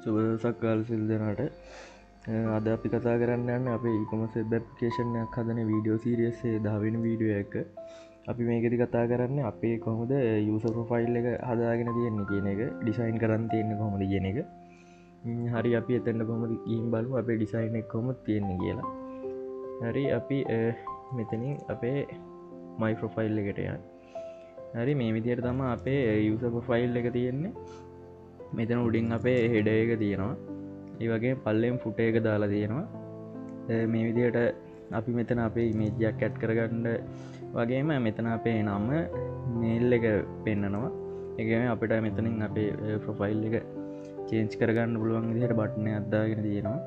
සුබසක්කාල සිල් දෙනාට අද අපි කතා කරන්න යන්න අපේ e-commerce web application එකක් හදන වීඩියෝ සීරීස් එකේ 10 වෙනි වීඩියෝ එක. අපි මේකෙදි කතා කරන්නේ අපේ කොහොමද user profile එක හදාගෙන තියෙන්නේ කියන එක, ඩිසයින් කරන් තියෙන්නේ කොහොමද කියන එක. හරි අපි එතන කොහොමද ගිහින් බලමු අපේ ඩිසයින් එක කොහොමද තියෙන්නේ කියලා. හරි අපි මෙතනින් අපේ my profile එකට යන්න. හරි මේ විදිහට තමයි අපේ user profile එක තියෙන්නේ. මෙතන උඩින් අපේ හෙඩ එක තියෙනවා, ඒ වගේ පල්ලෙන් ෆුට එක දාලා තියෙනවා. මේ විදිහට අපි මෙතන අපේ ඉමේජ්ජයක් ඇඩ් කරගන්න වගේම මෙතන අපේ නම මේල් එක පෙන්නනවා. ඒකම අපිට මෙතනින් අපේ ප්‍රොෆයිල් එක චේන්ජ් කරගන්න පුළුවන් විදිහට බටන් එකක් දාගෙන තියෙනවා.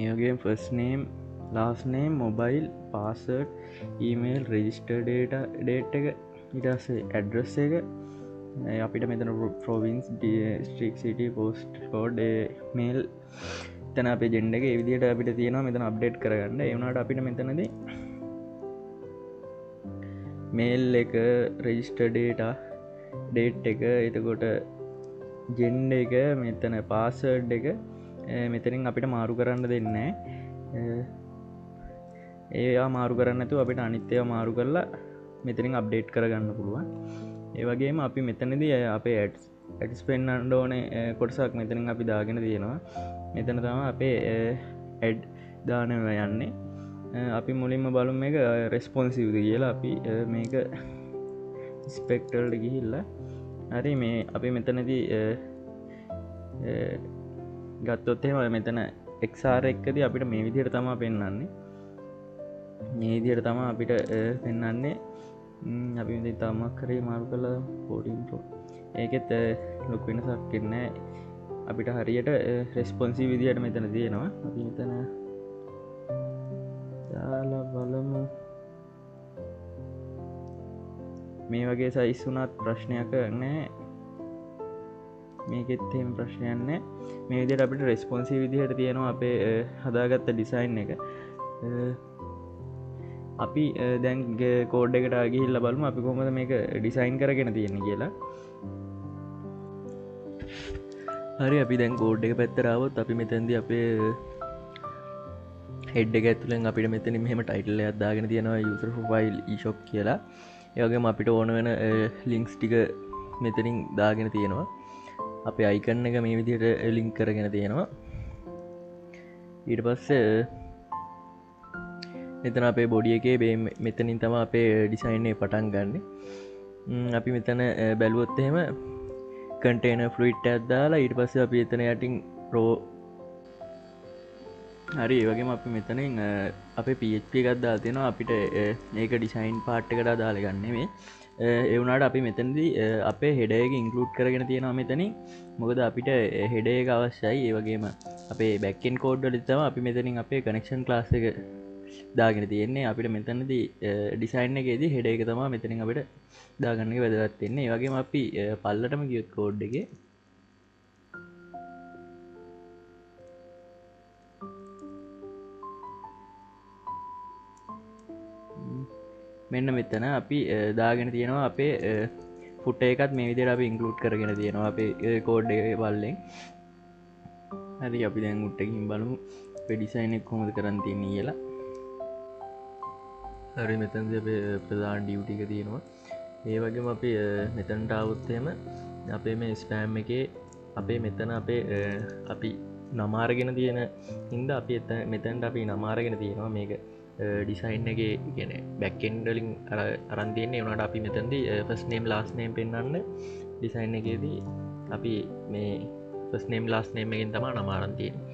ඒ වගේම first name, last name, mobile, password, email, register date එක, ඊට පස්සේ ඇඩ්‍රස් එක, අපිට මෙතන ප්‍රොවින්ස්, ස්ට්‍රීට්, සිටි, පෝස්ට් කෝඩ්, මේල්, එතන අපේ ජෙන්ඩර් එක ඒ විදිහට අපිට තියෙනවා මෙතන අප්ඩේට් කරගන්න. ඒ වුණාට අපිට මෙතනදී මේල් එක, රෙජිස්ටර් ඩේට් එක, එතකොට ජෙන්ඩර් එක, මෙතන පාස්වර්ඩ් එක මෙතනින් අපිට මාරු කරන්න දෙන්නේ නැහැ. ඒවා මාරු කරන්න නැතුව අපිට අනිත් ඒවා මාරු කරලා මෙතනින් අප්ඩේට් කරගන්න පුළුවන්. ඒ වගේම අපි මෙතනදී අපේ ඇඩ්ස් පෙන්වන්න ඕනේ කොටසක් මෙතනින් අපි දාගෙන තියෙනවා. මෙතන තමයි අපේ ඇඩ් දානවා යන්නේ. අපි මුලින්ම බලමු මේක රෙස්පොන්සිව්ද කියලා. අපි මේක ස්පෙක්ටර් වලට ගිහිල්ලා හරි මේ අපි මෙතනදී ගත්තොත් එහෙම මෙතන XR එකදී අපිට මේ විදිහට තමයි පෙන්වන්නේ. මේ විදිහට තමයි අපිට පෙන්වන්නේ. අපි මෙතන තමක් කරේ මාරු කළා 14 Pro. ඒකෙත් ලොකු වෙනසක් නැහැ. අපිට හරියට රෙස්පොන්සිව් විදිහට මෙතන තියෙනවා. අපි මෙතන දාලා බලමු. මේ වගේ සයිස් වුණත් ප්‍රශ්නයක් නැහැ. මේකෙත් එහෙම ප්‍රශ්නයක් නැහැ. මේ විදිහට අපිට රෙස්පොන්සිව් විදිහට තියෙනවා අපේ හදාගත්ත ඩිසයින් එක. අපි දැන් කෝඩ් එකට ගිහිල්ලා බලමු අපි කොහොමද මේක ඩිසයින් කරගෙන තියෙන්නේ කියලා. හරි අපි දැන් කෝඩ් එක පැත්තට ආවොත් අපි මෙතනදී අපේ හෙඩ් එක ඇතුලෙන් අපිට මෙතනින් මෙහෙම ටයිටල් එකක් දාගෙන තියෙනවා user profile e-shop කියලා. ඒ වගේම අපිට ඕන වෙන ලින්ක්ස් ටික මෙතනින් දාගෙන තියෙනවා. අපේ අයිකන් එක මේ විදිහට ලින්ක් කරගෙන තියෙනවා. ඊට පස්සේ මෙතන අපේ බොඩි එකේ මෙතනින් තමයි අපේ ඩිසයින් එක පටන් ගන්නෙ. අපි මෙතන බැලුවොත් එහෙම කන්ටේනර් ෆ්ලුයිඩ් එකක් දාලා ඊට පස්සේ අපි එතන යටින් pro හරි ඒ වගේම අපි මෙතනින් අපේ PHP එකක් දාලා තියෙනවා. අපිට මේක ඩිසයින් පාර්ට් එකට දාලා ගන්න මේ. ඒ වුණාට අපි මෙතනදී අපේ හෙඩර් එක ඉන්ක්ලූඩ් කරගෙන තියෙනවා මෙතනින්. මොකද අපිට හෙඩර් එක අවශ්‍යයි. ඒ වගේම අපේ බෑක් එන්ඩ් කෝඩ් වලදී තමයි අපි මෙතනින් අපේ කනෙක්ෂන් ක්ලාස් එක දාගෙන තියෙන්නේ. අපිට මෙතනදී ඩිසයින් එකේදී හෙඩර් එක තමයි මෙතනින් අපිට දාගන්න එක වැදගත් වෙන්නේ. ඒ වගේම අපි පල්ලටම ගියොත් කෝඩ් එකේ මෙන්න මෙතන අපි දාගෙන තියෙනවා අපේ ෆුට එකත් මේ විදිහට අපි ඉන්ක්ලූඩ් කරගෙන තියෙනවා අපේ කෝඩ් එකේ පල්ලෙන්. හරි අපි දැන් උඩට ගිහින් බලමු අපේ ඩිසයින් එක කොහොමද කරන් තියෙන්නේ කියලා. හරි මෙතනදී අපේ ප්‍රධාන ඩියුටි එක තියෙනවා. ඒ වගේම අපි මෙතනට ආවොත් එහෙම අපේ මේ ස්පෑම් එකේ අපේ මෙතන අපේ අපි නම අරගෙන තියෙන හින්දා අපි මෙතනට අපි නම අරගෙන තියෙනවා. මේක ඩිසයින් එකේ කියන්නේ බෑක් එන්ඩ් වලින් අරන් තියෙන්නේ. ඒ වුණාට අපි මෙතනදී ෆස්ට් නේම් ලාස්ට් නේම් පෙන්වන්න ඩිසයින් එකේදී අපි මේ ෆස්ට් නේම් ලාස්ට් නේම් එකෙන් තමයි නම අරන් තියෙන්නේ.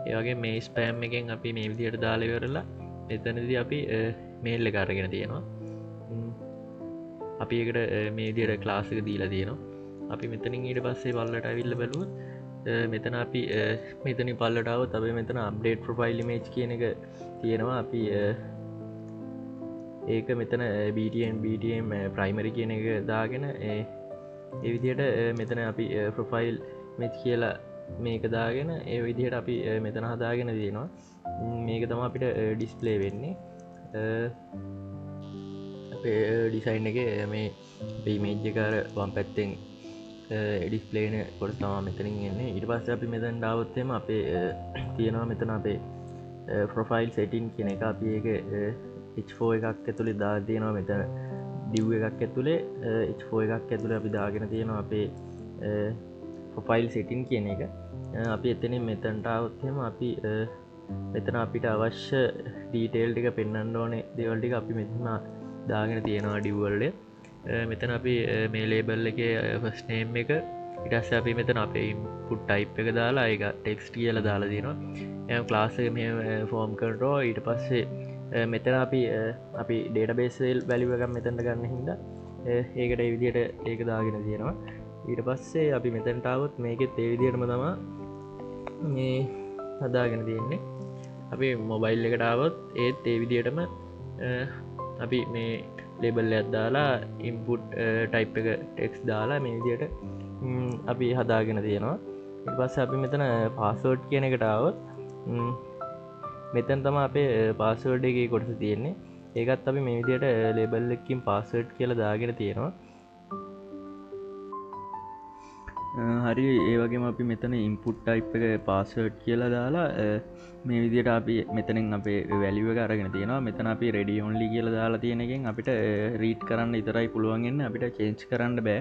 ඒ වගේ මේ ස්පෑම් එකෙන් අපි මේ විදිහට දාලා ඉවරලා මෙතනදී අපි මේල් එක අරගෙන තියෙනවා. අපි ඒකට මේ විදිහට ක්ලාස් එක දීලා තියෙනවා. අපි මෙතනින් ඊට පස්සේ පල්ලට ඇවිල්ලා බලුවොත් මෙතන අපි මෙතනින් පල්ලට આવොත් අපි මෙතන අප්ඩේට් ප්‍රොෆයිල් ඉමේජ් කියන එක තියෙනවා. අපි ඒක මෙතන BTM ප්‍රයිමරි කියන එක දාගෙන ඒ විදිහට මෙතන අපි ප්‍රොෆයිල් ඉමේජ් කියලා මේක දාගෙන ඒ විදිහට අපි මෙතන හදාගෙන තියෙනවා. මේක තමයි අපිට ඩිස්ප්ලේ වෙන්නේ. අපේ ඩිසයින් එක මේ ඉමේජ් එක වම් පැත්තෙන් ඩිස්පලේන කොට තමා මෙතනින් එන්නේ. ඊට පස්ස අපි මෙතන් ඩාවත්තෙම අපේ තියෙනවා මෙතන අපේ ප්‍රොෆයිල් සෙටින් කියන එක අපි ඒක H4 එකක් ඇතුළේ දා තියෙනවා. මෙතන ඩිව් එකක් ඇතුළේ H4 එකක් ඇතුළේ අපි දාගෙන තියෙනවා අපේ ප්‍රොෆයිල් සෙටින් කියන එක. අපි එතනින් මෙතන්ට අවත්හෙම අපි මෙතන අපිට අවශ්‍ය ඩීටේල් ටික පෙන්න්න ඕනේ දේවල්ටික අපි මෙතන දාගෙන තියෙනවා ඩිව්වල්ඩ. මෙතන අපි මේ ලේබල් එක ෆස්නේම් එක ඉටස්ස අපි මෙතන අපේ ඉම්පුට් ටයිප් එක දාලා එක ටෙක්ස්ට කියල දාලා තියෙනවා. එම ක්ලාස මේ ෆෝම් කරෝ ඊට පස්සේ මෙතන අපි ඩේට බේසල් බැලිවගම් මෙතැට ගන්න හිද ඒකට විදියට ඒක දාගෙන තියෙනවා. ඊට පස්සේ අපි මෙතැන්ටාවත් මේකෙත් ඒවිදියටම තමා මේ හදාගෙන තියෙන්නේ. අපි මොබයිල් එකටාවත් ඒත් ඒවිදියටම අපි මේ ලේබල් ඇත්දාලා ඉම්පුට් ටයිප් එක ටෙක්ස් දාලා මේ විදියට අපි හදාගෙන තියෙනවා. ඉට පස්ස අපි මෙතන පාස්වර්ඩ් කියන එකටාවත් මෙතැන් තම අපේ පාස්වර්ඩ් එක කොටස තියෙන්නේ. ඒකත් අපි මේ විදියට ලේබල් එක්කින් පාස්වර්ඩ් කියල දාගෙන තියෙනවා. හරි ඒවගේම අපි මෙතන ඉම්පුට් ටයිප් එක පාස්වර්ඩ් කියලා දාලා මේ විදියට අපි මෙතනින් අපේ වැලිව අරගෙන තියෙනවා. මෙතන අපි රෙඩි ඔන්ලි කියලා දාලා තියෙන එකෙන් අපිට රීඩ් කරන්න ඉතරයි පුළුවන්ගන්න අපිට චේන්ජ් කරන්න බෑ.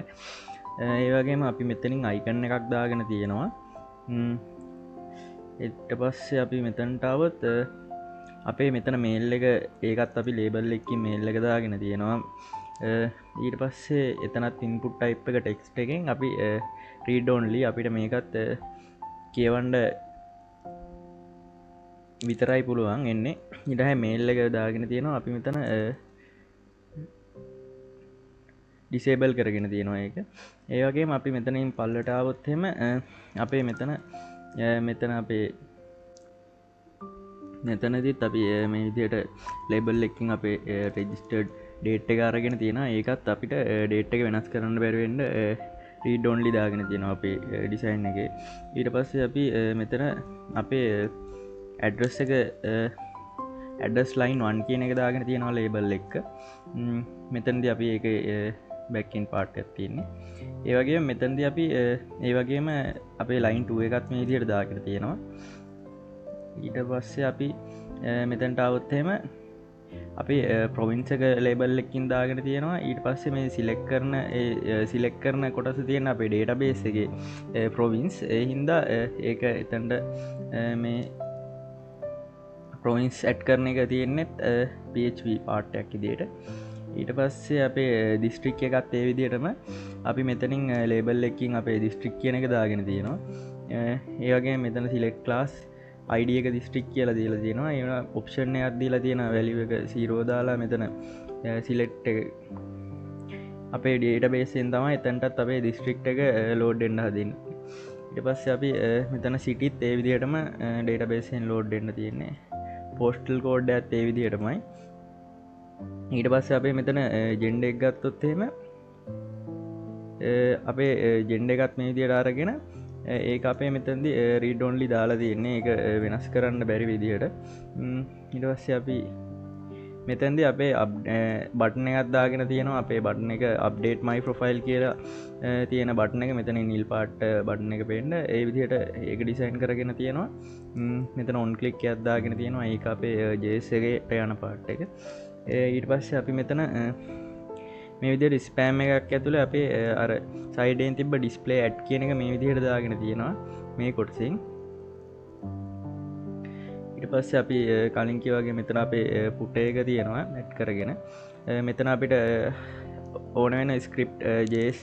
ඒවගේම අපි මෙතනින් අයිකන්න එකක් දාගෙන තියෙනවා. එට පස්සේ අපි මෙතන්ටාවත් අපේ මෙතන මේල් එක ඒකත් අපි ලේබල් එක්කි මේල් එක දාගෙන තියෙනවා. ඊට පස්සේ එතනත් ඉන්පුට් ටයිප් එක ටෙක්ස්ට එකෙන් අපි රීඩෝන්ලි අපිට මේකත් කියවන්ඩ විතරයි පුළුවන් එන්නේ. ඉටහැ මේල් එක දාගෙන තියෙනවා. අපි මෙතන ඩිසේබල් කරගෙන තියෙනවා ඒක. ඒවගේ අපි මෙතනින් පල්ලටාවොත්හෙම අපේ මෙතන අපේ මෙතනදිත් අපි මේ විදියට ලේබල් එක්කින් අපේ රෙජිස්ටර්ඩ් ඩේට් එක අරගෙන තියෙන. ඒකත් අපිට ඩේට් එක වෙනස් කරන්න බැරිවෙන්ඩ රීඩෝන්ලි දාගෙන තියෙනවා අපේ ඩිසයින් එක. ඊට පස්සේ අපි මෙතන අපේ ඇඩ්‍රස් එක ඇඩස් ලයින් වන් කියන එක දාගෙන තියෙනවා ලේබල් එක්ක. මෙතන්ද අපි ඒක බැක්කින් පාට් ඇත්තින්නේ. ඒවගේ මෙතන්ද අපි ඒවගේම අපේ ලයින්ටුව එකත් මේ දියට දාගෙන තියෙනවා. ඊට පස්සේ අපි මෙතැන්ට අවත්හෙම අපි ප්‍රවින්සක ලේබල් එක්කින් දාගෙන තියෙනවා. ඊට පස්සේ මේ සිලෙක් කරන කොටස තියෙන අපේ ඩේට බේස් එක ප්‍රවින්ස් හින්දා ඒක එතැන්ට මේ ප්‍රවින්ස් ඇට් කරන එක තියෙන්නෙත් PHP පාට්ටයක් ඉදියට. ඊට පස්සේ අපේ දිස්ට්‍රික් එකත් ඒ විදියටම අපි මෙතනින් ලේබල් එකින් අපේ දිස්ට්‍රික් කියන එක දාගෙන තියෙනවා. ඒවගේ මෙතන සිලෙක් ලාස් අයිඩිය එක දිස්ට්‍රික් කියලා දීලා තියෙනවා. ඒ ඔප්ෂන් එකක් දීලා තියෙන වැලියු එක 0 දාලා මෙතන සිලෙක්ට් එක අපේ ඩේටාබේස් එකෙන් තමයි එතනටත් අපේ දිස්ට්‍රික්ට් එක ලෝඩ් වෙන්න හදින්නේ. ඊට පස්සේ අපි මෙතන සිටිත් ඒ විදිහටම ඩේටාබේස් එකෙන් ලෝඩ් වෙන්න තියෙන්නේ. පෝස්ටල් කෝඩ් එකත් ඒ විදිහටමයි. ඊට පස්සේ අපේ මෙතන ජෙන්ඩර් එක ගත්තොත් එහෙම අපේ ජෙන්ඩර් එකත් මේ විදිහට අරගෙන ඒක අපේ මෙතන්දි රීඩෝන්ලි දාලා තියෙන්නේ. ඒක වෙනස් කරන්න බැරි විදිහට. ඊට පස්සේ අපි මෙතන්දි අපේ බට්න එකත් දාගෙන තියෙනවා. අපේ බට්න එක අප්ඩේට් මයි ප්‍රොෆයිල් කියලා තියෙන බට්න එක මෙතන නිල් පාට් බට්න එක පෙන්න්න ඒ විදිහට ඒක ඩිසයින් කරගෙන තියෙනවා. මෙතන ඔන් ක්ලික් එකක් දාගෙන තියෙනවා. ඒක අපේ ජේසගේට යන පාට් එක. ඊට පස්සේ අපි මෙතන මේ විදිහට ස්පෑම් එකක් ඇතුළේ අපේ අර සයිඩෙන් තිබ්බ ඩිස්ප්ලේ ඇඩ් කියන එක මේ විදිහට දාගෙන තියෙනවා මේ කොටසින්. ඊට පස්සේ අපි කලින් කිව්වාගේ මෙතන අපේ පුටර් එක තියෙනවා ඇඩ් කරගෙන. මෙතන අපිට ඕන වෙන ස්ක්‍රිප්ට් JS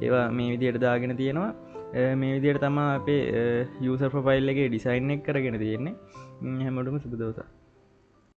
ඒවා මේ විදිහට දාගෙන තියෙනවා. මේ විදිහට තමයි අපේ යූසර් ප්‍රොෆයිල් එකේ ඩිසයින් එක කරගෙන තියෙන්නේ. හැමෝටම සුබ දවසක්.